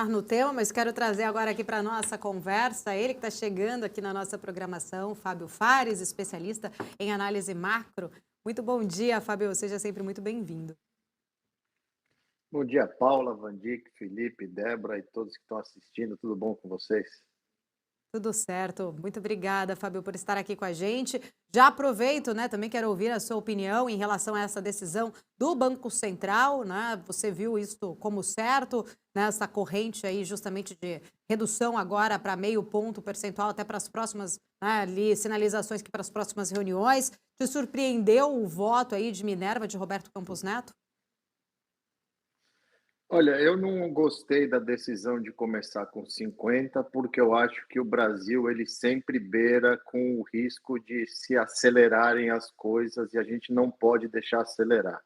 No tema, mas quero trazer agora aqui para a nossa conversa ele que está chegando aqui na nossa programação, Fábio Fares, especialista em análise macro. Muito bom dia, Fábio, seja sempre muito bem-vindo. Bom dia, Paula, Vandic, Felipe, Débora e todos que estão assistindo. Tudo bom com vocês? Tudo certo. Muito obrigada, Fábio, por estar aqui com a gente. Já aproveito, né? Também quero ouvir a sua opinião em relação a essa decisão do Banco Central, né? Você viu isso como certo, né? Essa corrente aí justamente de redução agora para meio ponto percentual até para as próximas, né, ali, sinalizações que para as próximas reuniões. Te surpreendeu o voto aí de Minerva, de Roberto Campos Neto? Olha, eu não gostei da decisão de começar com 50, porque eu acho que o Brasil ele sempre beira com o risco de se acelerarem as coisas e a gente não pode deixar acelerar.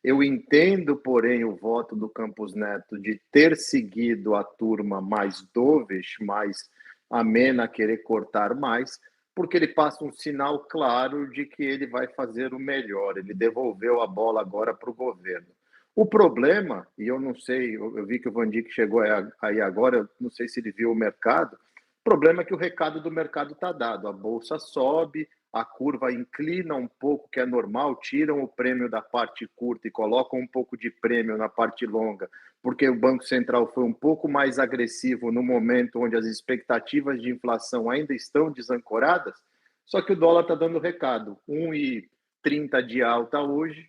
Eu entendo, porém, o voto do Campos Neto de ter seguido a turma mais dovish, mais amena a querer cortar mais, porque ele passa um sinal claro de que ele vai fazer o melhor. Ele devolveu a bola agora para o governo. O problema, e eu não sei, eu vi que o Van Dijk chegou aí agora, eu não sei se ele viu o mercado. O problema é que o recado do mercado está dado. A bolsa sobe, a curva inclina um pouco, que é normal, tiram o prêmio da parte curta e colocam um pouco de prêmio na parte longa, porque o Banco Central foi um pouco mais agressivo no momento onde as expectativas de inflação ainda estão desancoradas. Só que o dólar está dando recado: 1,30 de alta hoje,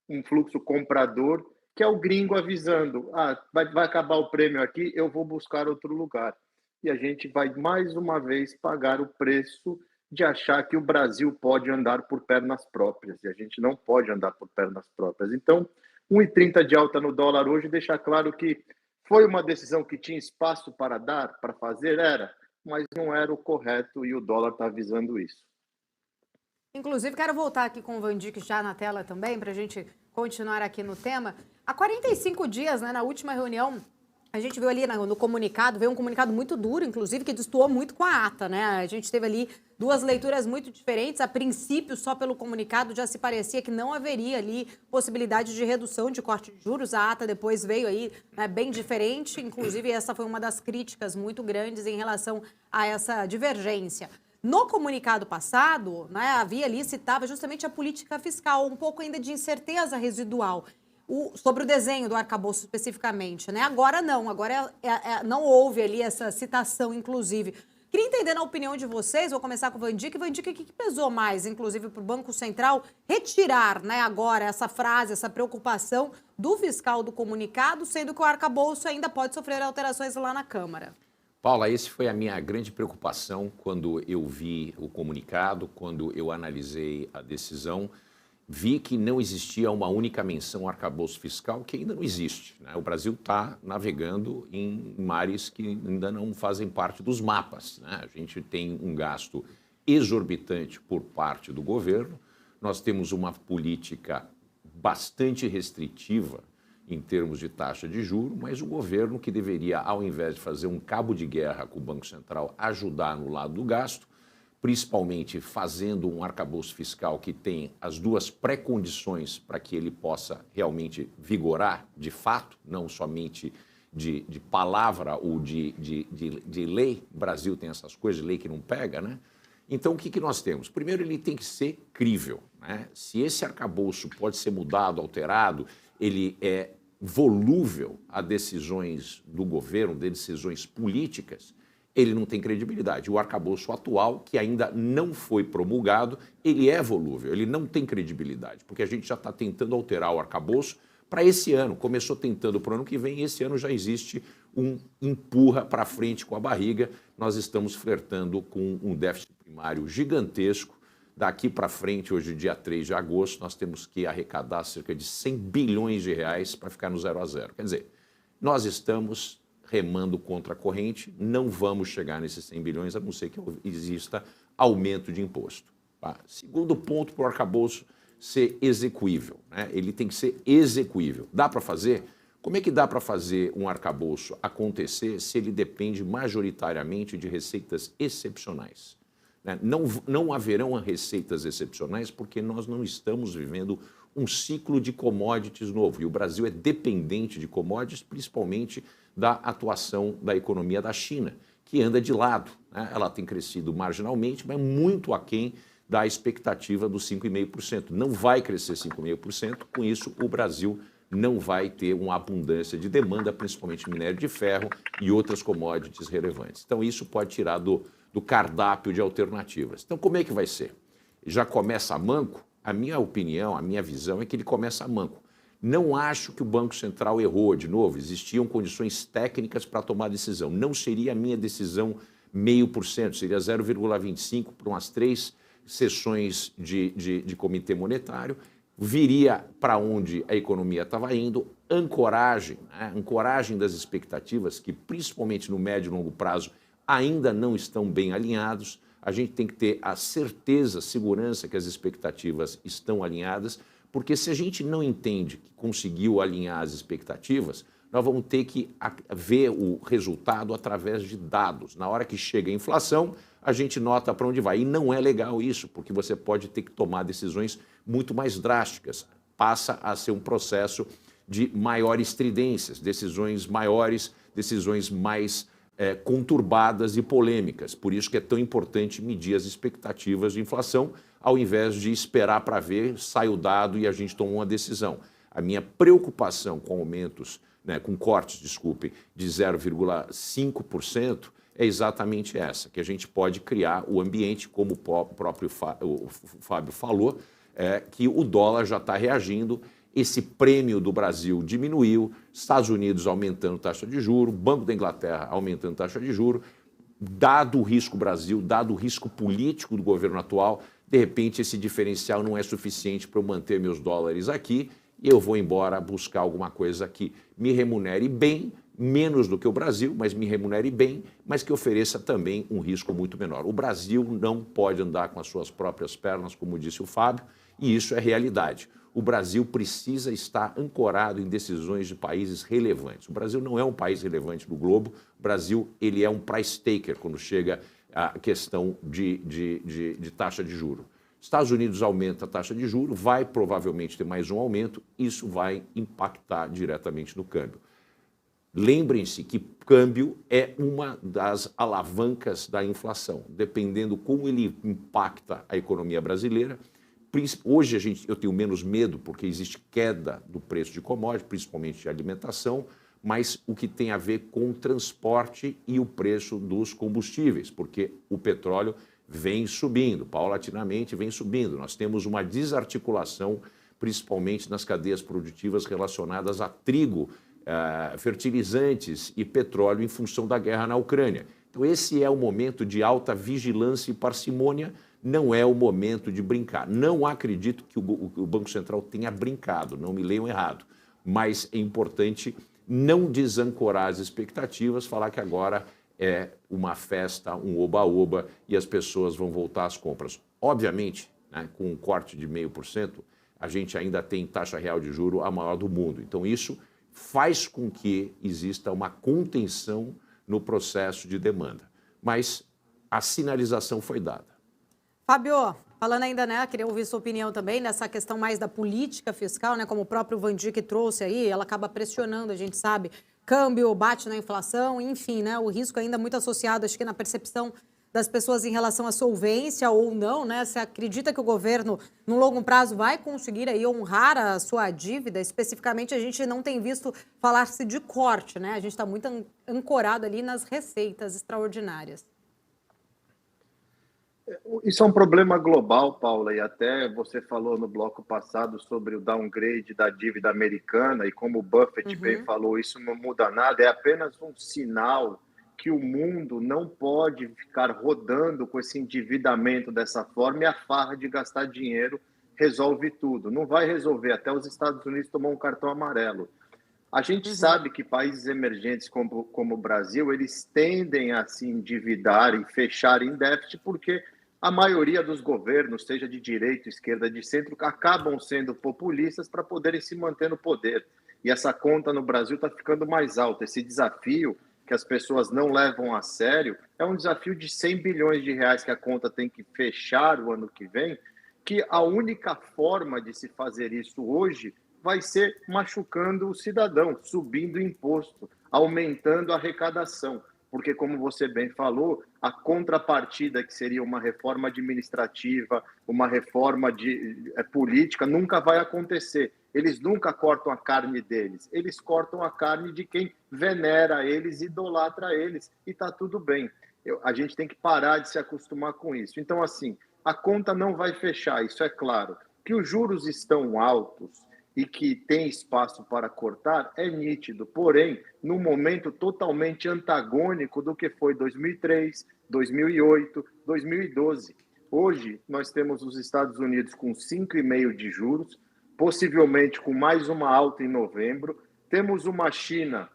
um fluxo comprador, que é o gringo avisando: vai acabar o prêmio aqui, eu vou buscar outro lugar. E a gente vai mais uma vez pagar o preço de achar que o Brasil pode andar por pernas próprias, e a gente não pode andar por pernas próprias. Então, 1,30 de alta no dólar hoje deixa claro que foi uma decisão que tinha espaço para dar, para fazer, era, mas não era o correto e o dólar está avisando isso. Inclusive, quero voltar aqui com o Van Dijk já na tela também, para a gente continuar aqui no tema. Há 45 dias, né, na última reunião, a gente viu ali no comunicado, veio um comunicado muito duro, inclusive, que destoou muito com a ata, né? A gente teve ali duas leituras muito diferentes. A princípio, só pelo comunicado, já se parecia que não haveria ali possibilidade de redução de corte de juros. A ata depois veio aí, né, bem diferente. Inclusive, essa foi uma das críticas muito grandes em relação a essa divergência. No comunicado passado, né, havia ali, citava justamente a política fiscal, um pouco ainda de incerteza residual sobre o desenho do arcabouço especificamente, né? Agora não, agora não houve ali essa citação, inclusive. Queria entender na opinião de vocês, vou começar com o Van Dijk. Van Dijk, o que pesou mais, inclusive, para o Banco Central retirar, né, agora essa frase, essa preocupação do fiscal do comunicado, sendo que o arcabouço ainda pode sofrer alterações lá na Câmara? Paula, esse foi a minha grande preocupação quando eu vi o comunicado, quando eu analisei a decisão, vi que não existia uma única menção ao arcabouço fiscal, que ainda não existe, né? O Brasil está navegando em mares que ainda não fazem parte dos mapas, né? A gente tem um gasto exorbitante por parte do governo, nós temos uma política bastante restritiva em termos de taxa de juros, mas o governo que deveria, ao invés de fazer um cabo de guerra com o Banco Central, ajudar no lado do gasto, principalmente fazendo um arcabouço fiscal que tem as duas pré-condições para que ele possa realmente vigorar de fato, não somente de palavra ou de lei. O Brasil tem essas coisas, lei que não pega, né? Então, o que nós temos? Primeiro, ele tem que ser crível, né? Se esse arcabouço pode ser mudado, alterado, ele é volúvel a decisões do governo, de decisões políticas, ele não tem credibilidade. O arcabouço atual, que ainda não foi promulgado, ele é volúvel, ele não tem credibilidade, porque a gente já está tentando alterar o arcabouço para esse ano. Começou tentando para o ano que vem, e esse ano já existe um empurra para frente com a barriga. Nós estamos flertando com um déficit primário gigantesco. Daqui para frente, hoje, dia 3 de agosto, nós temos que arrecadar cerca de 100 bilhões de reais para ficar no 0 a 0. Quer dizer, nós estamos remando contra a corrente, não vamos chegar nesses 100 bilhões, a não ser que exista aumento de imposto. Tá? Segundo ponto para o arcabouço ser execuível, né? Ele tem que ser execuível. Dá para fazer? Como é que dá para fazer um arcabouço acontecer se ele depende majoritariamente de receitas excepcionais? Não haverão receitas excepcionais porque nós não estamos vivendo um ciclo de commodities novo. E o Brasil é dependente de commodities, principalmente da atuação da economia da China, que anda de lado, né? Ela tem crescido marginalmente, mas muito aquém da expectativa dos 5,5%. Não vai crescer 5,5%, com isso o Brasil não vai ter uma abundância de demanda, principalmente minério de ferro e outras commodities relevantes. Então isso pode tirar do cardápio de alternativas. Então como é que vai ser? Já começa manco? A minha opinião, a minha visão é que ele começa manco. Não acho que o Banco Central errou, de novo, existiam condições técnicas para tomar decisão. Não seria a minha decisão 0,5%, seria 0,25% para umas 3 sessões de comitê monetário, viria para onde a economia estava indo, ancoragem, né? Ancoragem das expectativas, que principalmente no médio e longo prazo ainda não estão bem alinhados. A gente tem que ter a certeza, segurança que as expectativas estão alinhadas, porque se a gente não entende que conseguiu alinhar as expectativas, nós vamos ter que ver o resultado através de dados. Na hora que chega a inflação, a gente nota para onde vai. E não é legal isso, porque você pode ter que tomar decisões muito mais drásticas. Passa a ser um processo de maiores estridências, decisões maiores, decisões mais conturbadas e polêmicas. Por isso que é tão importante medir as expectativas de inflação, ao invés de esperar para ver, sai o dado e a gente toma uma decisão. A minha preocupação com aumentos, com cortes, desculpe, de 0,5% é exatamente essa, que a gente pode criar o ambiente, como o próprio Fábio falou, que o dólar já está reagindo, esse prêmio do Brasil diminuiu, Estados Unidos aumentando taxa de juros, Banco da Inglaterra aumentando taxa de juros, dado o risco Brasil, dado o risco político do governo atual, de repente esse diferencial não é suficiente para eu manter meus dólares aqui e eu vou embora buscar alguma coisa que me remunere bem, menos do que o Brasil, mas me remunere bem, mas que ofereça também um risco muito menor. O Brasil não pode andar com as suas próprias pernas, como disse o Fábio, e isso é realidade. O Brasil precisa estar ancorado em decisões de países relevantes. O Brasil não é um país relevante no globo, o Brasil ele é um price taker quando chega a questão de taxa de juros. Estados Unidos aumenta a taxa de juros, vai provavelmente ter mais um aumento, isso vai impactar diretamente no câmbio. Lembrem-se que câmbio é uma das alavancas da inflação, dependendo como ele impacta a economia brasileira. Hoje eu tenho menos medo porque existe queda do preço de commodities, principalmente de alimentação, mas o que tem a ver com o transporte e o preço dos combustíveis, porque o petróleo vem subindo, paulatinamente vem subindo. Nós temos uma desarticulação, principalmente nas cadeias produtivas relacionadas a trigo, fertilizantes e petróleo em função da guerra na Ucrânia. Então esse é o momento de alta vigilância e parcimônia, não é o momento de brincar. Não acredito que o Banco Central tenha brincado, não me leiam errado, mas é importante não desancorar as expectativas, falar que agora é uma festa, um oba-oba e as pessoas vão voltar às compras. Obviamente, com um corte de 0,5%, a gente ainda tem taxa real de juros a maior do mundo. Então isso faz com que exista uma contenção no processo de demanda. Mas a sinalização foi dada. Fábio, falando ainda, queria ouvir sua opinião também nessa questão mais da política fiscal, como o próprio Van Dijk trouxe aí, ela acaba pressionando, a gente sabe, câmbio, bate na inflação, enfim, o risco ainda muito associado, acho que na percepção das pessoas em relação à solvência ou não, Você acredita que o governo, no longo prazo, vai conseguir aí honrar a sua dívida? Especificamente, a gente não tem visto falar-se de corte, A gente está muito ancorado ali nas receitas extraordinárias. Isso é um problema global, Paula, e até você falou no bloco passado sobre o downgrade da dívida americana e como o Buffett bem falou, isso não muda nada, é apenas um sinal que o mundo não pode ficar rodando com esse endividamento dessa forma e a farra de gastar dinheiro resolve tudo. Não vai resolver, até os Estados Unidos tomou um cartão amarelo. A gente sabe que países emergentes como o Brasil, eles tendem a se endividar e fechar em déficit porque a maioria dos governos, seja de direita, esquerda, de centro, acabam sendo populistas para poderem se manter no poder. E essa conta no Brasil está ficando mais alta. Esse desafio que as pessoas não levam a sério é um desafio de 100 bilhões de reais que a conta tem que fechar o ano que vem, que a única forma de se fazer isso hoje vai ser machucando o cidadão, subindo o imposto, aumentando a arrecadação. Porque, como você bem falou, a contrapartida, que seria uma reforma administrativa, uma reforma política, nunca vai acontecer. Eles nunca cortam a carne deles, eles cortam a carne de quem venera eles, idolatra eles, e está tudo bem. A gente tem que parar de se acostumar com isso. Então, assim, a conta não vai fechar, isso é claro. Que os juros estão altos e que tem espaço para cortar é nítido, porém, num momento totalmente antagônico do que foi 2003, 2008, 2012. Hoje, nós temos os Estados Unidos com 5,5% de juros, possivelmente com mais uma alta em novembro. Temos uma China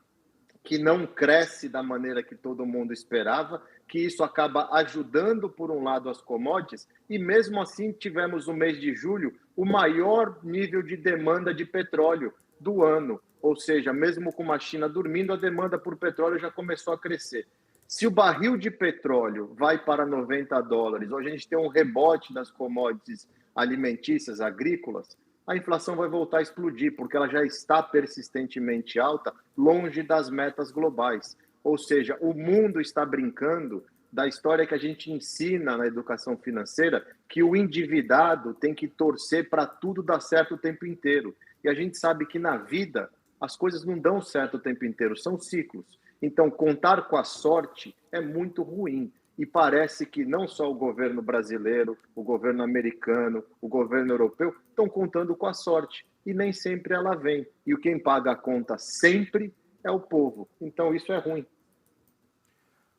que não cresce da maneira que todo mundo esperava, que isso acaba ajudando, por um lado, as commodities, e mesmo assim tivemos no mês de julho o maior nível de demanda de petróleo do ano, ou seja, mesmo com a China dormindo, a demanda por petróleo já começou a crescer. Se o barril de petróleo vai para $90, ou a gente tem um rebote das commodities alimentícias, agrícolas, a inflação vai voltar a explodir, porque ela já está persistentemente alta, longe das metas globais. Ou seja, o mundo está brincando da história que a gente ensina na educação financeira, que o endividado tem que torcer para tudo dar certo o tempo inteiro. E a gente sabe que na vida as coisas não dão certo o tempo inteiro, são ciclos. Então, contar com a sorte é muito ruim. E parece que não só o governo brasileiro, o governo americano, o governo europeu estão contando com a sorte. E nem sempre ela vem. E quem paga a conta sempre é o povo. Então isso é ruim.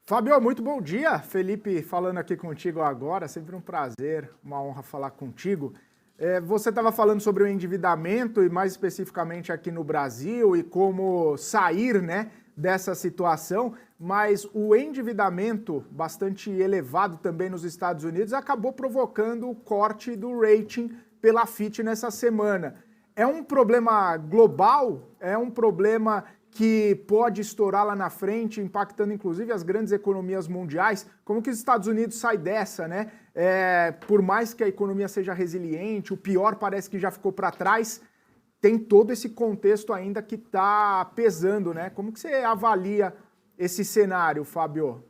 Fábio, muito bom dia. Felipe falando aqui contigo agora. Sempre um prazer, uma honra falar contigo. Você estava falando sobre o endividamento e mais especificamente aqui no Brasil e como sair, né, dessa situação, mas o endividamento bastante elevado também nos Estados Unidos acabou provocando o corte do rating pela Fitch nessa semana. É um problema global? É um problema que pode estourar lá na frente, impactando inclusive as grandes economias mundiais? Como que os Estados Unidos saem dessa, né? Por mais que a economia seja resiliente, o pior parece que já ficou para trás, tem todo esse contexto ainda que está pesando, né? Como que você avalia esse cenário, Fábio?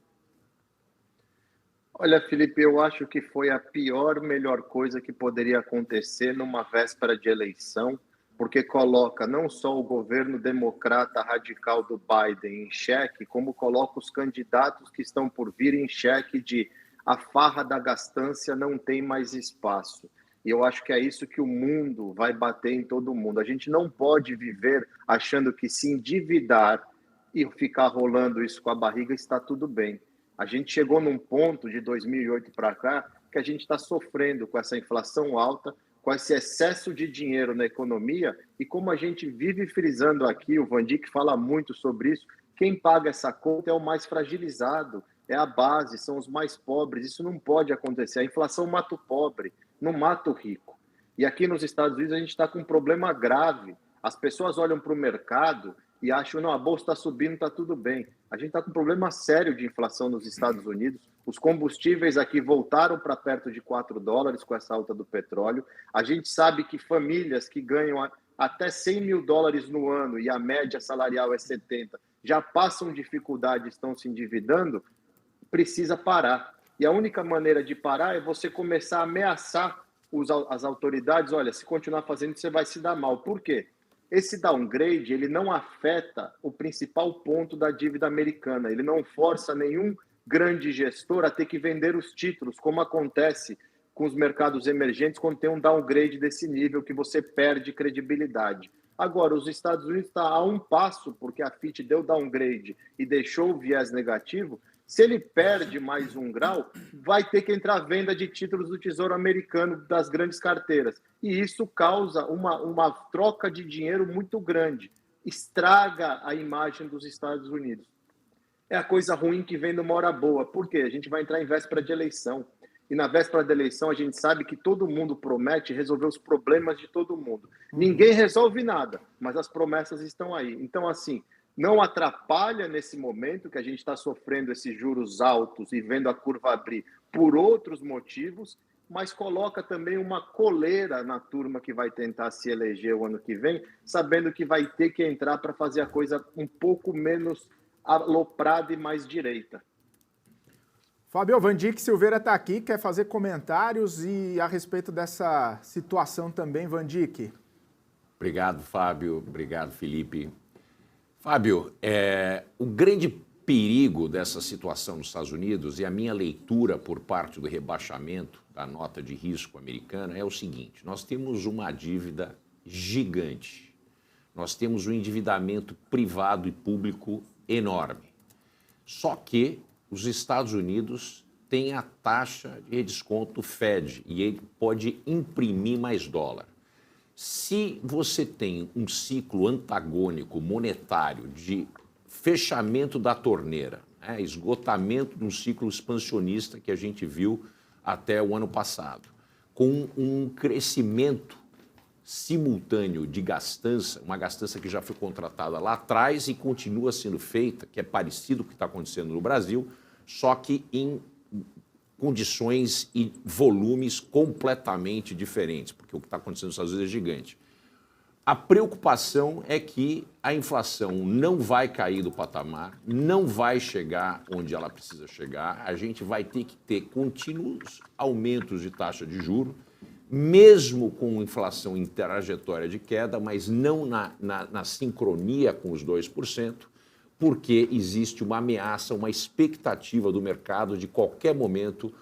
Olha, Felipe, eu acho que foi a melhor coisa que poderia acontecer numa véspera de eleição, porque coloca não só o governo democrata radical do Biden em xeque, como coloca os candidatos que estão por vir em xeque de a farra da gastância não tem mais espaço. E eu acho que é isso que o mundo vai bater em todo mundo. A gente não pode viver achando que se endividar e ficar rolando isso com a barriga está tudo bem. A gente chegou num ponto de 2008 para cá que a gente está sofrendo com essa inflação alta, com esse excesso de dinheiro na economia, e como a gente vive frisando aqui, o Van Dijk fala muito sobre isso, quem paga essa conta é o mais fragilizado, é a base, são os mais pobres. Isso não pode acontecer. A inflação mata o pobre, não mata o rico. E aqui nos Estados Unidos a gente está com um problema grave. As pessoas olham para o mercado e acham, não, a bolsa está subindo, está tudo bem. A gente está com um problema sério de inflação nos Estados Unidos. Os combustíveis aqui voltaram para perto de $4 com essa alta do petróleo. A gente sabe que famílias que ganham até $100 mil no ano e a média salarial é 70, já passam dificuldade, estão se endividando, precisa parar. E a única maneira de parar é você começar a ameaçar as autoridades. Olha, se continuar fazendo, você vai se dar mal. Por quê? Esse downgrade, ele não afeta o principal ponto da dívida americana. Ele não força nenhum grande gestor a ter que vender os títulos, como acontece com os mercados emergentes quando tem um downgrade desse nível que você perde credibilidade. Agora, os Estados Unidos estão a um passo, porque a Fitch deu downgrade e deixou o viés negativo. Se ele perde mais um grau, vai ter que entrar a venda de títulos do Tesouro Americano das grandes carteiras. E isso causa uma troca de dinheiro muito grande. Estraga a imagem dos Estados Unidos. É a coisa ruim que vem numa hora boa. Por quê? A gente vai entrar em véspera de eleição. E na véspera da eleição a gente sabe que todo mundo promete resolver os problemas de todo mundo. Ninguém resolve nada, mas as promessas estão aí. Então, assim, não atrapalha nesse momento que a gente está sofrendo esses juros altos e vendo a curva abrir por outros motivos, mas coloca também uma coleira na turma que vai tentar se eleger o ano que vem, sabendo que vai ter que entrar para fazer a coisa um pouco menos aloprada e mais direita. Fábio, Van Dijk Silveira está aqui, quer fazer comentários e a respeito dessa situação também, Van Dijk. Obrigado, Fábio. Obrigado, Felipe. Fábio, o grande perigo dessa situação nos Estados Unidos e a minha leitura por parte do rebaixamento da nota de risco americana é o seguinte: nós temos uma dívida gigante, nós temos um endividamento privado e público enorme. Só que os Estados Unidos têm a taxa de desconto Fed e ele pode imprimir mais dólar. Se você tem um ciclo antagônico monetário de fechamento da torneira, esgotamento de um ciclo expansionista que a gente viu até o ano passado, com um crescimento simultâneo de gastança, uma gastança que já foi contratada lá atrás e continua sendo feita, que é parecido com o que está acontecendo no Brasil, só que em condições e volumes completamente diferentes, porque o que está acontecendo nos Estados Unidos é gigante. A preocupação é que a inflação não vai cair do patamar, não vai chegar onde ela precisa chegar, a gente vai ter que ter contínuos aumentos de taxa de juros, mesmo com inflação em trajetória de queda, mas não na sincronia com os 2%, porque existe uma ameaça, uma expectativa do mercado de qualquer momento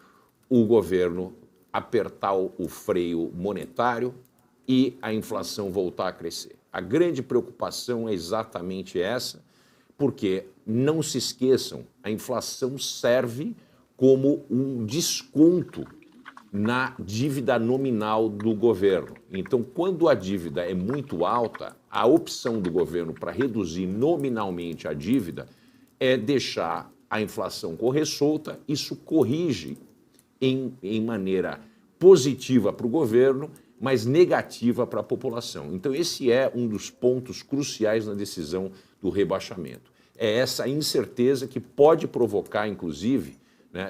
o governo apertar o freio monetário e a inflação voltar a crescer. A grande preocupação é exatamente essa, porque, não se esqueçam, a inflação serve como um desconto na dívida nominal do governo. Então, quando a dívida é muito alta, a opção do governo para reduzir nominalmente a dívida é deixar a inflação correr solta. Isso corrige em maneira positiva para o governo, mas negativa para a população. Então, esse é um dos pontos cruciais na decisão do rebaixamento. É essa incerteza que pode provocar, inclusive,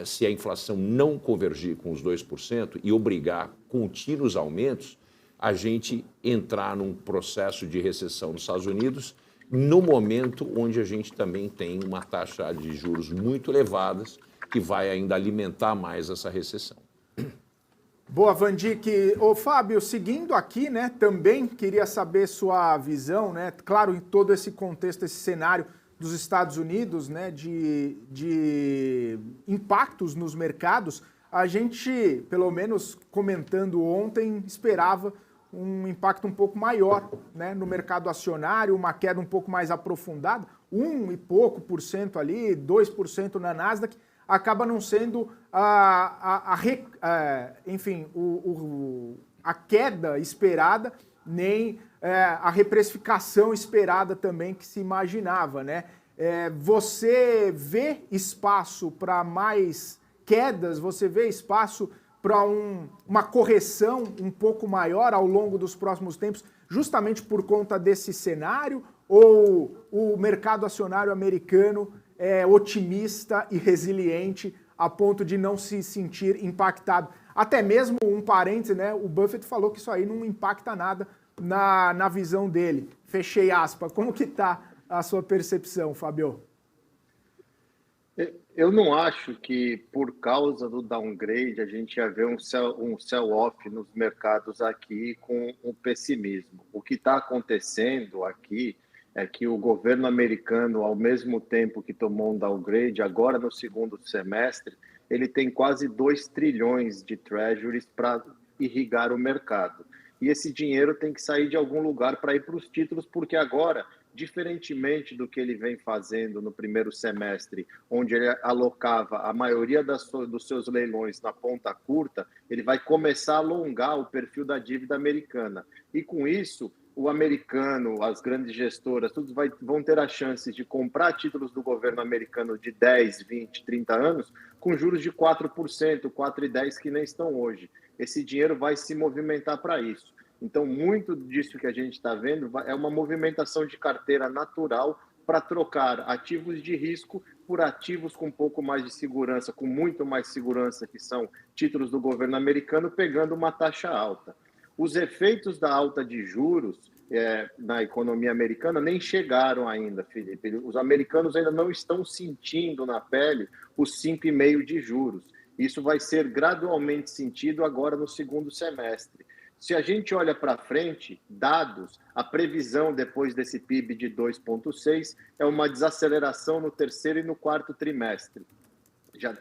se a inflação não convergir com os 2% e obrigar contínuos aumentos, a gente entrar num processo de recessão nos Estados Unidos, no momento onde a gente também tem uma taxa de juros muito elevadas, que vai ainda alimentar mais essa recessão. Boa, Van Dijk. Ô, Fábio, seguindo aqui, também queria saber sua visão, claro, em todo esse contexto, esse cenário dos Estados Unidos, de impactos nos mercados, a gente, pelo menos comentando ontem, esperava um impacto um pouco maior, no mercado acionário, uma queda um pouco mais aprofundada, 1 e pouco por cento ali, 2% na Nasdaq, acaba não sendo enfim, a queda esperada, nem a reprecificação esperada também que se imaginava, Você vê espaço para mais quedas? Você vê espaço para uma correção um pouco maior ao longo dos próximos tempos, justamente por conta desse cenário? Ou o mercado acionário americano é otimista e resiliente a ponto de não se sentir impactado? Até mesmo um parêntese, o Buffett falou que isso aí não impacta nada na visão dele. Fechei aspas. Como que está a sua percepção, Fábio? Eu não acho que, por causa do downgrade, a gente ia ver um sell-off nos mercados aqui com um pessimismo. O que está acontecendo aqui é que o governo americano, ao mesmo tempo que tomou um downgrade, agora no segundo semestre, ele tem quase 2 trilhões de treasuries para irrigar o mercado. E esse dinheiro tem que sair de algum lugar para ir para os títulos, porque agora, diferentemente do que ele vem fazendo no primeiro semestre, onde ele alocava a maioria dos seus leilões na ponta curta, ele vai começar a alongar o perfil da dívida americana. E com isso, o americano, as grandes gestoras, todos vão ter a chance de comprar títulos do governo americano de 10, 20, 30 anos com juros de 4%, 4,10% que nem estão hoje. Esse dinheiro vai se movimentar para isso. Então, muito disso que a gente está vendo é uma movimentação de carteira natural para trocar ativos de risco por ativos com um pouco mais de segurança, com muito mais segurança, que são títulos do governo americano, pegando uma taxa alta. Os efeitos da alta de juros na economia americana nem chegaram ainda, Felipe. Os americanos ainda não estão sentindo na pele os 5,5% de juros. Isso vai ser gradualmente sentido agora no segundo semestre. Se a gente olha para frente, dados, a previsão depois desse PIB de 2,6 é uma desaceleração no terceiro e no quarto trimestre.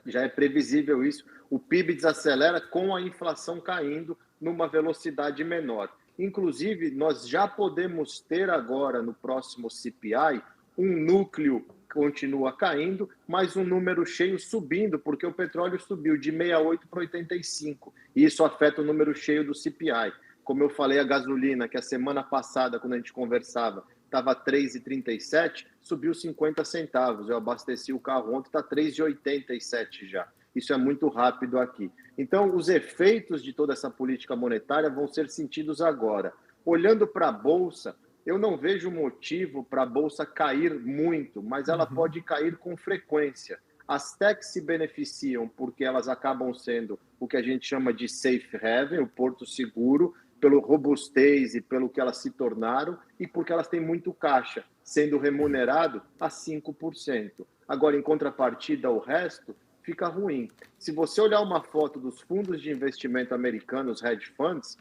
Já é previsível isso. O PIB desacelera com a inflação caindo numa velocidade menor. Inclusive, nós já podemos ter agora, no próximo CPI, um núcleo que continua caindo, mas um número cheio subindo, porque o petróleo subiu de 68 para 85, e isso afeta o número cheio do CPI. Como eu falei, a gasolina, que a semana passada, quando a gente conversava, estava 3,37, subiu 50 centavos. Eu abasteci o carro ontem, está 3,87 já. Isso é muito rápido aqui. Então, os efeitos de toda essa política monetária vão ser sentidos agora. Olhando para a Bolsa, eu não vejo motivo para a Bolsa cair muito, mas ela pode cair com frequência. As techs se beneficiam porque elas acabam sendo o que a gente chama de safe haven, o porto seguro, pelo robustez e pelo que elas se tornaram, e porque elas têm muito caixa, sendo remunerado a 5%. Agora, em contrapartida, o resto fica ruim. Se você olhar uma foto dos fundos de investimento americanos, hedge funds,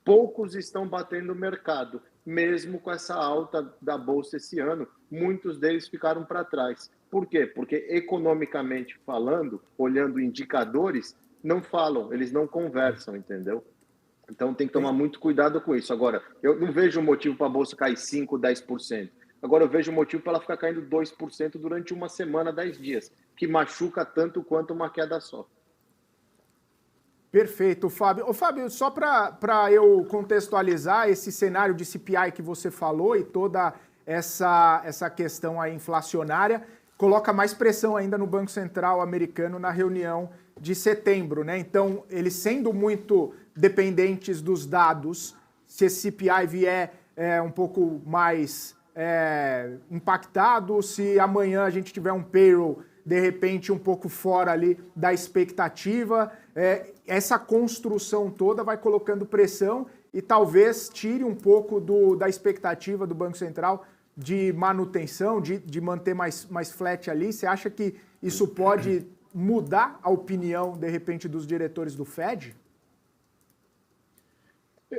poucos estão batendo o mercado, mesmo com essa alta da Bolsa esse ano. Muitos deles ficaram para trás. Por quê? Porque, economicamente falando, olhando indicadores, não falam, eles não conversam, entendeu? Então, tem que tomar muito cuidado com isso. Agora, eu não vejo motivo para a Bolsa cair 5%, 10%. Agora, eu vejo motivo para ela ficar caindo 2% durante uma semana, 10 dias, que machuca tanto quanto uma queda só. Perfeito, Fábio. Ô, Fábio, só para eu contextualizar esse cenário de CPI que você falou e toda essa questão aí inflacionária, coloca mais pressão ainda no Banco Central americano na reunião de setembro, né? Então, eles sendo muito dependentes dos dados, se esse CPI vier um pouco mais impactado, se amanhã a gente tiver um payroll de repente um pouco fora ali da expectativa, essa construção toda vai colocando pressão e talvez tire um pouco da expectativa do Banco Central de manutenção, de manter mais flat ali. Você acha que isso pode mudar a opinião, de repente, dos diretores do Fed?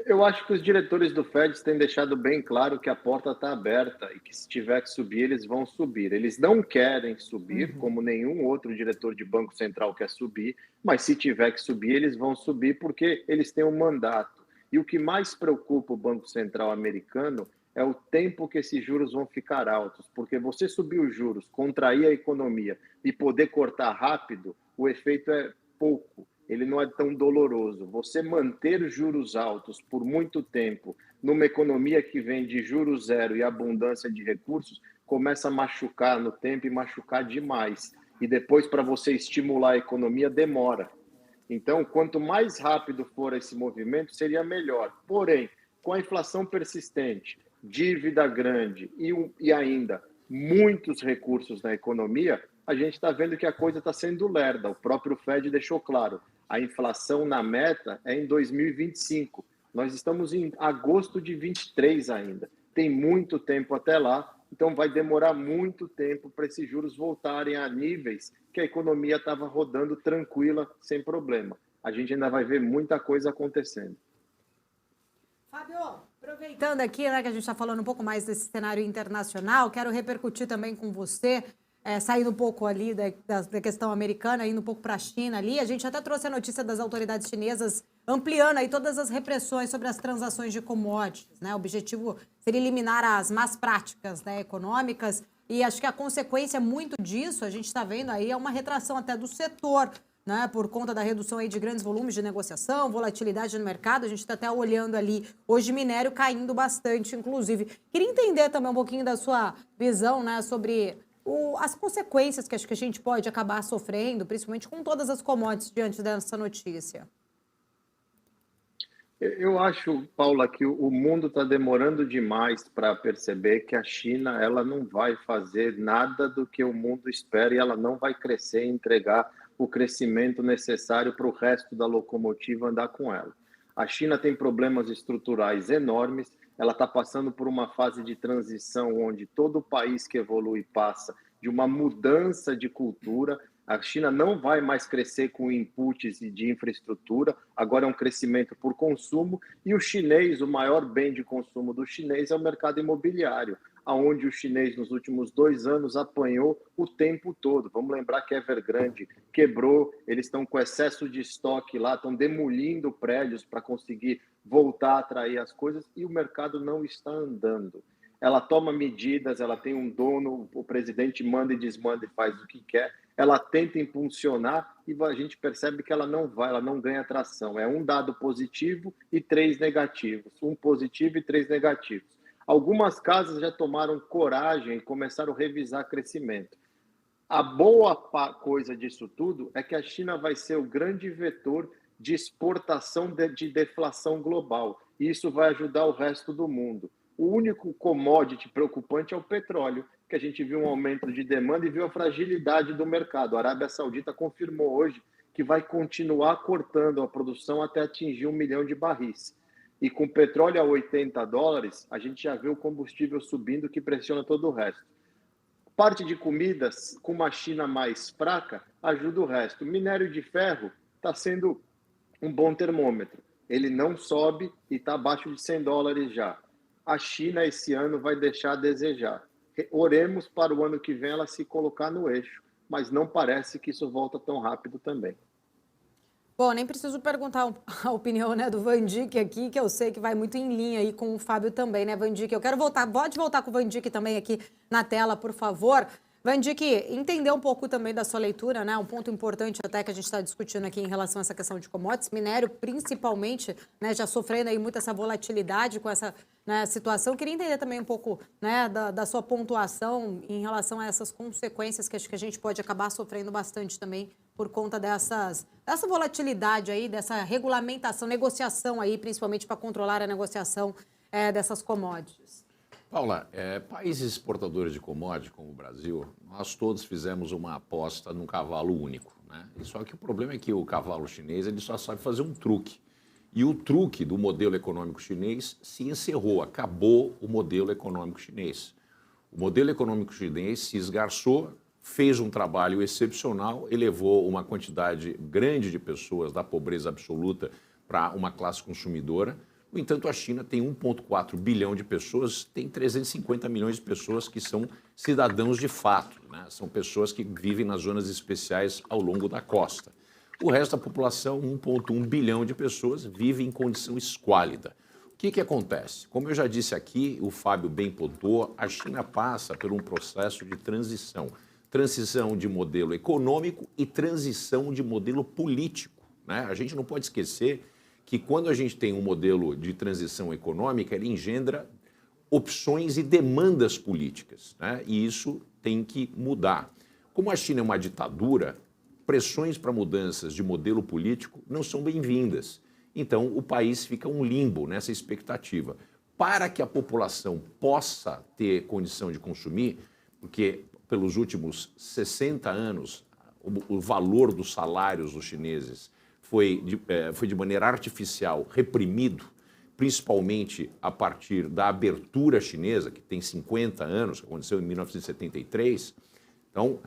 Eu acho que os diretores do Fed têm deixado bem claro que a porta está aberta e que se tiver que subir, eles vão subir. Eles não querem subir, como nenhum outro diretor de Banco Central quer subir, mas se tiver que subir, eles vão subir porque eles têm um mandato. E o que mais preocupa o Banco Central americano é o tempo que esses juros vão ficar altos, porque você subir os juros, contrair a economia e poder cortar rápido, o efeito é pouco. Ele não é tão doloroso. Você manter juros altos por muito tempo, numa economia que vem de juros zero e abundância de recursos, começa a machucar no tempo e machucar demais. E depois, para você estimular a economia, demora. Então, quanto mais rápido for esse movimento, seria melhor. Porém, com a inflação persistente, dívida grande e ainda muitos recursos na economia, a gente está vendo que a coisa está sendo lerda. O próprio Fed deixou claro. A inflação na meta é em 2025. Nós estamos em agosto de 23 ainda. Tem muito tempo até lá, então vai demorar muito tempo para esses juros voltarem a níveis que a economia estava rodando tranquila, sem problema. A gente ainda vai ver muita coisa acontecendo. Fábio, aproveitando aqui, né, que a gente está falando um pouco mais desse cenário internacional, quero repercutir também com você, saindo um pouco ali da questão americana, indo um pouco para a China ali. A gente até trouxe a notícia das autoridades chinesas ampliando aí todas as repressões sobre as transações de commodities, né? O objetivo seria eliminar as más práticas, né, econômicas, e acho que a consequência muito disso, a gente está vendo aí, é uma retração até do setor, né, por conta da redução aí de grandes volumes de negociação, volatilidade no mercado. A gente está até olhando ali, hoje minério caindo bastante, inclusive. Queria entender também um pouquinho da sua visão, né, sobre as consequências que acho que a gente pode acabar sofrendo, principalmente com todas as commodities diante dessa notícia. Eu acho, Paula, que o mundo está demorando demais para perceber que a China ela não vai fazer nada do que o mundo espera e ela não vai crescer e entregar o crescimento necessário para o resto da locomotiva andar com ela. A China tem problemas estruturais enormes, ela está passando por uma fase de transição onde todo país que evolui passa de uma mudança de cultura. A China não vai mais crescer com inputs de infraestrutura, agora é um crescimento por consumo, e o chinês, o maior bem de consumo do chinês é o mercado imobiliário, aonde o chinês nos últimos 2 anos apanhou o tempo todo. Vamos lembrar que Evergrande quebrou, eles estão com excesso de estoque lá, estão demolindo prédios para conseguir voltar a atrair as coisas, e o mercado não está andando. Ela toma medidas, ela tem um dono, o presidente manda e desmanda e faz o que quer, ela tenta impulsionar e a gente percebe que ela não vai, ela não ganha tração. É um dado positivo e 3 negativos, um positivo e 3 negativos. Algumas casas já tomaram coragem e começaram a revisar crescimento. A boa coisa disso tudo é que a China vai ser o grande vetor de exportação de deflação global, e isso vai ajudar o resto do mundo. O único commodity preocupante é o petróleo, que a gente viu um aumento de demanda e viu a fragilidade do mercado. A Arábia Saudita confirmou hoje que vai continuar cortando a produção até atingir 1 milhão de barris. E com petróleo a $80, a gente já vê o combustível subindo, que pressiona todo o resto. Parte de comidas, com uma China mais fraca, ajuda o resto. Minério de ferro está sendo um bom termômetro. Ele não sobe e está abaixo de $100 já. A China esse ano vai deixar a desejar. Oremos para o ano que vem ela se colocar no eixo, mas não parece que isso volta tão rápido também. Bom, nem preciso perguntar a opinião, né, do Van Dijk aqui, que eu sei que vai muito em linha aí com o Fábio também, né, Van Dijk? Eu quero voltar, pode voltar com o Van Dijk também aqui na tela, por favor. Van Dijk, entender um pouco também da sua leitura, né? Um ponto importante até que a gente está discutindo aqui em relação a essa questão de commodities, minério principalmente, né? Já sofrendo aí muito essa volatilidade com essa, né, situação. Queria entender também um pouco, né, da sua pontuação em relação a essas consequências que acho que a gente pode acabar sofrendo bastante também por conta dessa volatilidade aí, dessa regulamentação, negociação aí, principalmente para controlar a negociação dessas commodities. Paula, países exportadores de commodities como o Brasil, nós todos fizemos uma aposta num cavalo único, né? E só que o problema é que o cavalo chinês ele só sabe fazer um truque. E o truque do modelo econômico chinês se encerrou, acabou o modelo econômico chinês. O modelo econômico chinês se esgarçou, fez um trabalho excepcional, elevou uma quantidade grande de pessoas da pobreza absoluta para uma classe consumidora. No entanto, a China tem 1,4 bilhão de pessoas, tem 350 milhões de pessoas que são cidadãos de fato, né? São pessoas que vivem nas zonas especiais ao longo da costa. O resto da população, 1,1 bilhão de pessoas, vive em condição esquálida. O que acontece? Como eu já disse aqui, o Fábio bem pontuou, a China passa por um processo de transição. Transição de modelo econômico e transição de modelo político, né? A gente não pode esquecer que quando a gente tem um modelo de transição econômica, ele engendra opções e demandas políticas, né? E isso tem que mudar. Como a China é uma ditadura, pressões para mudanças de modelo político não são bem-vindas. Então, o país fica um limbo nessa expectativa. Para que a população possa ter condição de consumir, porque pelos últimos 60 anos o valor dos salários dos chineses foi de maneira artificial reprimido, principalmente a partir da abertura chinesa, que tem 50 anos, que aconteceu em 1973. Então,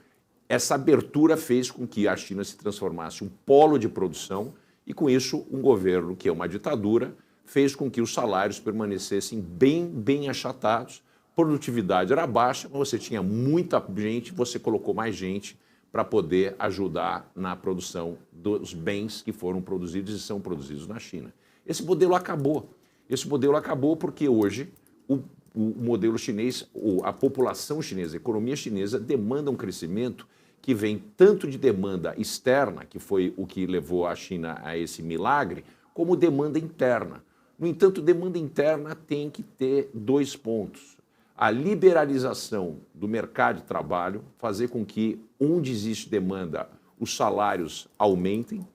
essa abertura fez com que a China se transformasse um polo de produção e, com isso, um governo que é uma ditadura fez com que os salários permanecessem bem achatados, produtividade era baixa, mas você tinha muita gente, você colocou mais gente para poder ajudar na produção dos bens que foram produzidos e são produzidos na China. Esse modelo acabou. Esse modelo acabou porque hoje o modelo chinês, a população chinesa, a economia chinesa demanda um crescimento que vem tanto de demanda externa, que foi o que levou a China a esse milagre, como demanda interna. No entanto, demanda interna tem que ter 2 pontos. A liberalização do mercado de trabalho, fazer com que, onde existe demanda, os salários aumentem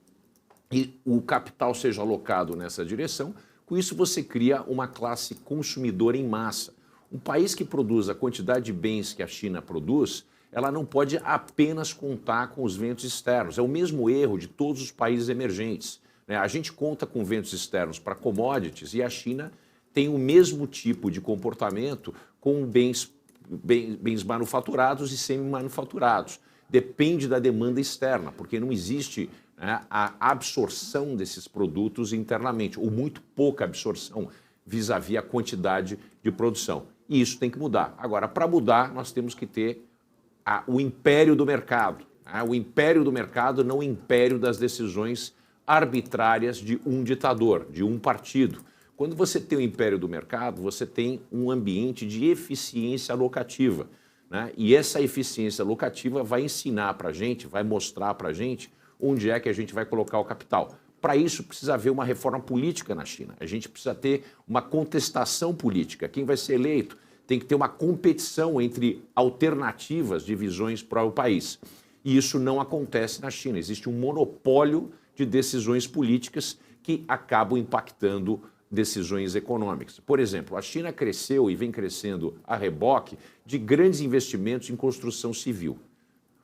e o capital seja alocado nessa direção, Com isso, você cria uma classe consumidora em massa. Um país que produz a quantidade de bens que a China produz, ela não pode apenas contar com os ventos externos. É o mesmo erro de todos os países emergentes, né? A gente conta com ventos externos para commodities e a China tem o mesmo tipo de comportamento com bens manufaturados e semi-manufaturados. Depende da demanda externa, porque não existe, né, a absorção desses produtos internamente, ou muito pouca absorção vis-à-vis a quantidade de produção. E isso tem que mudar. Agora, para mudar, nós temos que ter o império do mercado. Né? O império do mercado, não o império das decisões arbitrárias de um ditador, de um partido. Quando você tem o império do mercado, você tem um ambiente de eficiência alocativa, né? E essa eficiência alocativa vai ensinar para a gente, vai mostrar para a gente onde é que a gente vai colocar o capital. Para isso, precisa haver uma reforma política na China. A gente precisa ter uma contestação política. Quem vai ser eleito tem que ter uma competição entre alternativas de visões para o país. E isso não acontece na China. Existe um monopólio de decisões políticas que acabam impactando decisões econômicas. Por exemplo, a China cresceu e vem crescendo a reboque de grandes investimentos em construção civil.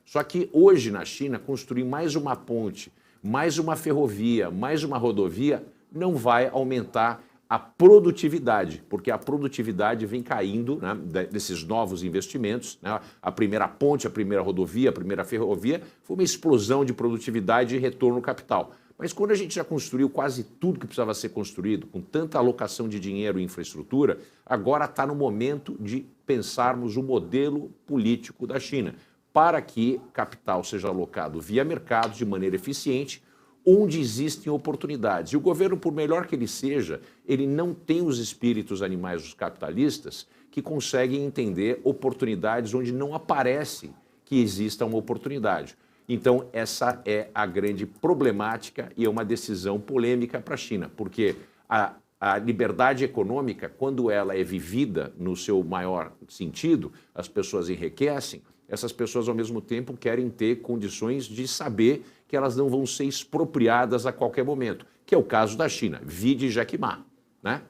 Só que hoje na China, construir mais uma ponte, mais uma ferrovia, mais uma rodovia, não vai aumentar a produtividade, porque a produtividade vem caindo, né, desses novos investimentos, né? A primeira ponte, a primeira rodovia, a primeira ferrovia, foi uma explosão de produtividade e retorno capital. Mas quando a gente já construiu quase tudo que precisava ser construído, com tanta alocação de dinheiro e infraestrutura, agora está no momento de pensarmos o modelo político da China, para que capital seja alocado via mercado de maneira eficiente, onde existem oportunidades. E o governo, por melhor que ele seja, ele não tem os espíritos animais dos capitalistas que conseguem entender oportunidades onde não aparece que exista uma oportunidade. Então, essa é a grande problemática e é uma decisão polêmica para a China, porque a liberdade econômica, quando ela é vivida no seu maior sentido, as pessoas enriquecem, essas pessoas, ao mesmo tempo, querem ter condições de saber que elas não vão ser expropriadas a qualquer momento, que é o caso da China. Vide Jack Ma, né?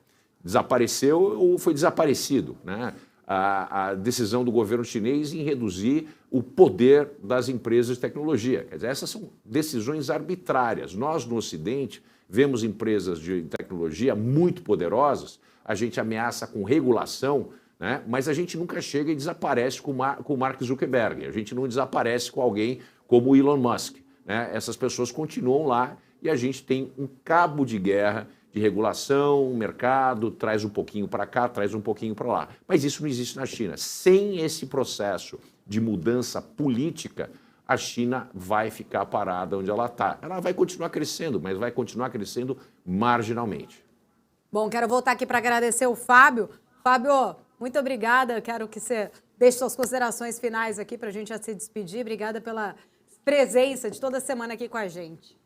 Desapareceu ou foi desaparecido, né? A decisão do governo chinês em reduzir o poder das empresas de tecnologia. Quer dizer, essas são decisões arbitrárias. Nós, no Ocidente, vemos empresas de tecnologia muito poderosas, a gente ameaça com regulação, né? Mas a gente nunca chega e desaparece com o Mark Zuckerberg, a gente não desaparece com alguém como o Elon Musk, né? Essas pessoas continuam lá e a gente tem um cabo de guerra de regulação, mercado, traz um pouquinho para cá, traz um pouquinho para lá. Mas isso não existe na China. Sem esse processo de mudança política, a China vai ficar parada onde ela está. Ela vai continuar crescendo, mas vai continuar crescendo marginalmente. Bom, quero voltar aqui para agradecer o Fábio. Fábio, muito obrigada. Quero que você deixe suas considerações finais aqui para a gente já se despedir. Obrigada pela presença de toda semana aqui com a gente.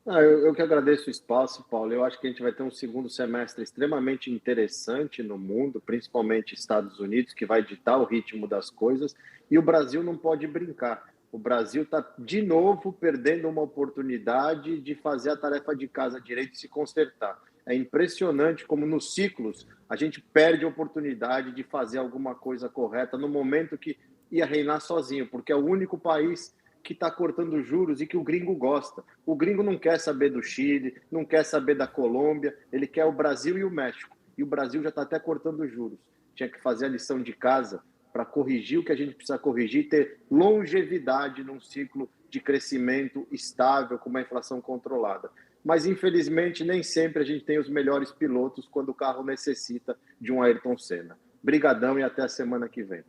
Eu que agradeço o espaço, Paulo. Eu acho que a gente vai ter um segundo semestre extremamente interessante no mundo, principalmente Estados Unidos, que vai ditar o ritmo das coisas, e o Brasil não pode brincar. O Brasil está, de novo, perdendo uma oportunidade de fazer a tarefa de casa direito e se consertar. É impressionante como nos ciclos a gente perde a oportunidade de fazer alguma coisa correta no momento que ia reinar sozinho, porque é o único país que está cortando juros e que o gringo gosta. O gringo não quer saber do Chile, não quer saber da Colômbia, ele quer o Brasil e o México. E o Brasil já está até cortando juros. Tinha que fazer a lição de casa para corrigir o que a gente precisa corrigir e ter longevidade num ciclo de crescimento estável, com uma inflação controlada. Mas, infelizmente, nem sempre a gente tem os melhores pilotos quando o carro necessita de um Ayrton Senna. Brigadão e até a semana que vem.